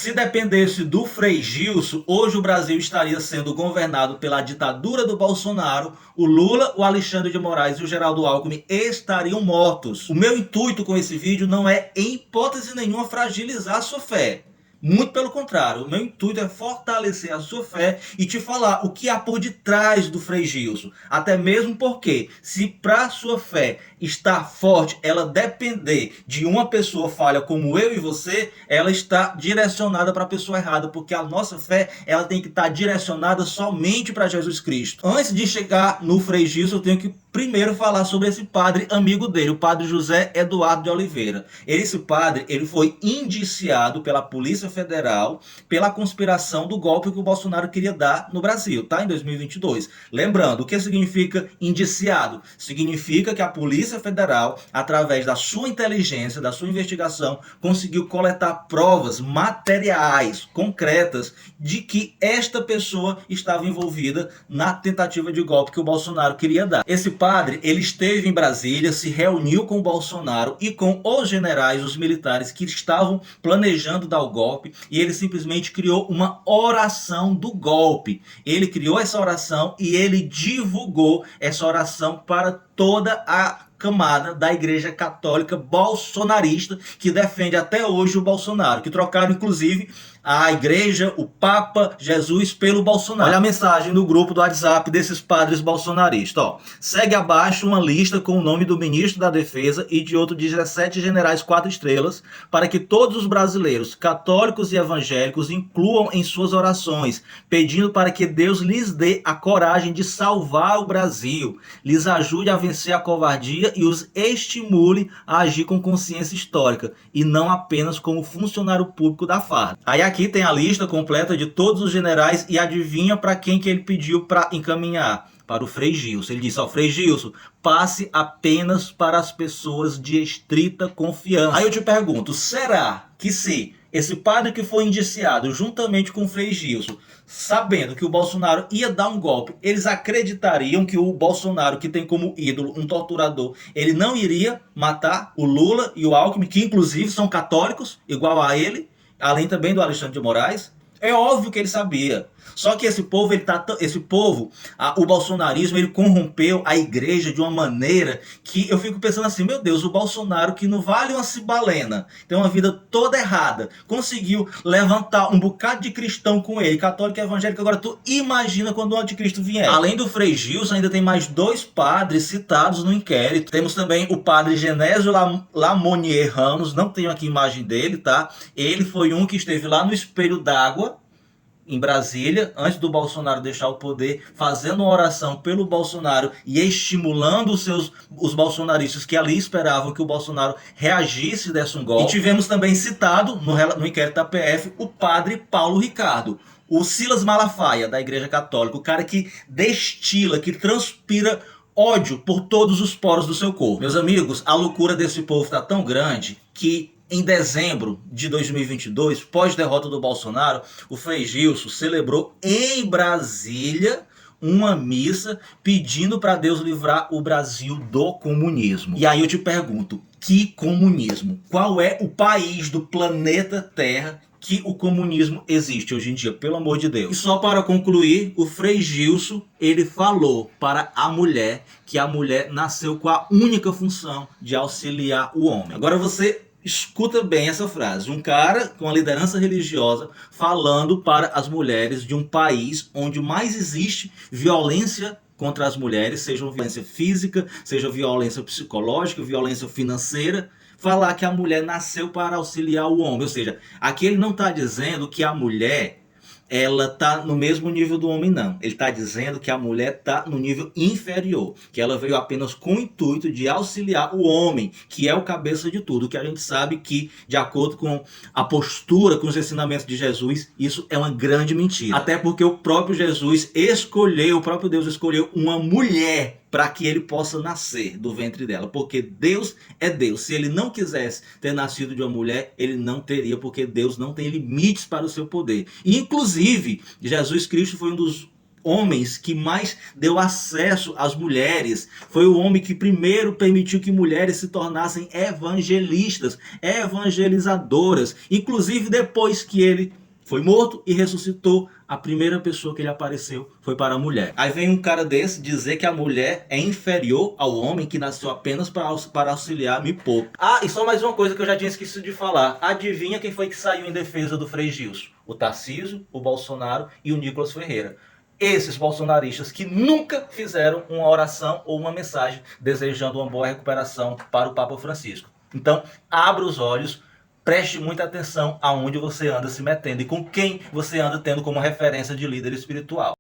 Se dependesse do Frei Gilson, hoje o Brasil estaria sendo governado pela ditadura do Bolsonaro, o Lula, o Alexandre de Moraes e o Geraldo Alckmin estariam mortos. O meu intuito com esse vídeo não é, em hipótese nenhuma, fragilizar a sua fé. Muito pelo contrário, o meu intuito é fortalecer a sua fé e te falar o que há por detrás do Frei Gilson. Até mesmo porque, se para sua fé estar forte, ela depender de uma pessoa falha como eu e você, ela está direcionada para a pessoa errada, porque a nossa fé ela tem que estar direcionada somente para Jesus Cristo. Antes de chegar no Frei Gilson, eu tenho que primeiro falar sobre esse padre amigo dele, o padre José Eduardo de Oliveira. Esse padre, ele foi indiciado pela Polícia Federal pela conspiração do golpe que o Bolsonaro queria dar no Brasil, tá? Em 2022. Lembrando, o que significa indiciado? Significa que a Polícia Federal, através da sua inteligência, da sua investigação, conseguiu coletar provas materiais, concretas, de que esta pessoa estava envolvida na tentativa de golpe que o Bolsonaro queria dar. Esse padre, ele esteve em Brasília, se reuniu com o Bolsonaro e com os generais, os militares que estavam planejando dar o golpe, e ele simplesmente criou uma oração do golpe. Ele criou essa oração e ele divulgou essa oração para toda a camada da Igreja Católica bolsonarista que defende até hoje o Bolsonaro, que trocaram inclusive a igreja, o Papa, Jesus pelo Bolsonaro. Olha a mensagem do grupo do WhatsApp desses padres bolsonaristas. Ó, segue abaixo uma lista com o nome do ministro da Defesa e de outros 17 generais 4 estrelas para que todos os brasileiros, católicos e evangélicos, incluam em suas orações, pedindo para que Deus lhes dê a coragem de salvar o Brasil, lhes ajude a vencer a covardia e os estimule a agir com consciência histórica e não apenas como funcionário público da farda. Aí aqui tem a lista completa de todos os generais e adivinha para quem que ele pediu para encaminhar? Para o Frei Gilson. Ele disse ao Frei Gilson, passe apenas para as pessoas de estrita confiança. Aí eu te pergunto, será que se esse padre que foi indiciado juntamente com o Frei Gilson, sabendo que o Bolsonaro ia dar um golpe, eles acreditariam que o Bolsonaro, que tem como ídolo um torturador, ele não iria matar o Lula e o Alckmin, que inclusive são católicos, igual a ele, além também do Alexandre de Moraes? É óbvio que ele sabia. Só que esse povo, o bolsonarismo, ele corrompeu a igreja de uma maneira que eu fico pensando assim, meu Deus, o Bolsonaro, que não vale uma cibalena, tem uma vida toda errada, conseguiu levantar um bocado de cristão com ele, católico e evangélico. Agora tu imagina quando o anticristo vier. Além do Frei Gilson, ainda tem mais 2 padres citados no inquérito. Temos também o padre Genésio Lamonier Ramos, não tenho aqui a imagem dele, tá? Ele foi um que esteve lá no Espelho d'Água, em Brasília, antes do Bolsonaro deixar o poder, fazendo uma oração pelo Bolsonaro e estimulando os bolsonaristas que ali esperavam que o Bolsonaro reagisse e desse um golpe. E tivemos também citado no inquérito da PF o padre Paulo Ricardo, o Silas Malafaia da Igreja Católica, o cara que destila, que transpira ódio por todos os poros do seu corpo. Meus amigos, a loucura desse povo está tão grande que em dezembro de 2022, pós-derrota do Bolsonaro, o Frei Gilson celebrou em Brasília uma missa pedindo para Deus livrar o Brasil do comunismo. E aí eu te pergunto, que comunismo? Qual é o país do planeta Terra que o comunismo existe hoje em dia, pelo amor de Deus? E só para concluir, o Frei Gilson, ele falou para a mulher que a mulher nasceu com a única função de auxiliar o homem. Agora você escuta bem essa frase, um cara com a liderança religiosa falando para as mulheres de um país onde mais existe violência contra as mulheres, seja violência física, seja violência psicológica, violência financeira, falar que a mulher nasceu para auxiliar o homem. Ou seja, aqui ele não está dizendo que a mulher ela está no mesmo nível do homem, não. Ele está dizendo que a mulher está no nível inferior, que ela veio apenas com o intuito de auxiliar o homem, que é o cabeça de tudo, que a gente sabe que, de acordo com a postura, com os ensinamentos de Jesus, isso é uma grande mentira. Até porque o próprio Jesus escolheu, o próprio Deus escolheu uma mulher para que ele possa nascer do ventre dela, porque Deus é Deus. Se ele não quisesse ter nascido de uma mulher, ele não teria, porque Deus não tem limites para o seu poder. E, inclusive, Jesus Cristo foi um dos homens que mais deu acesso às mulheres. Foi o homem que primeiro permitiu que mulheres se tornassem evangelistas, evangelizadoras. Inclusive depois que ele foi morto e ressuscitou, a primeira pessoa que ele apareceu foi para a mulher. Aí vem um cara desse dizer que a mulher é inferior ao homem que nasceu apenas para auxiliar me pouco. Ah, e só mais uma coisa que eu já tinha esquecido de falar. Adivinha quem foi que saiu em defesa do Frei Gilson? O Tarcísio, o Bolsonaro e o Nicolas Ferreira. Esses bolsonaristas que nunca fizeram uma oração ou uma mensagem desejando uma boa recuperação para o Papa Francisco. Então, abra os olhos, preste muita atenção aonde você anda se metendo e com quem você anda tendo como referência de líder espiritual.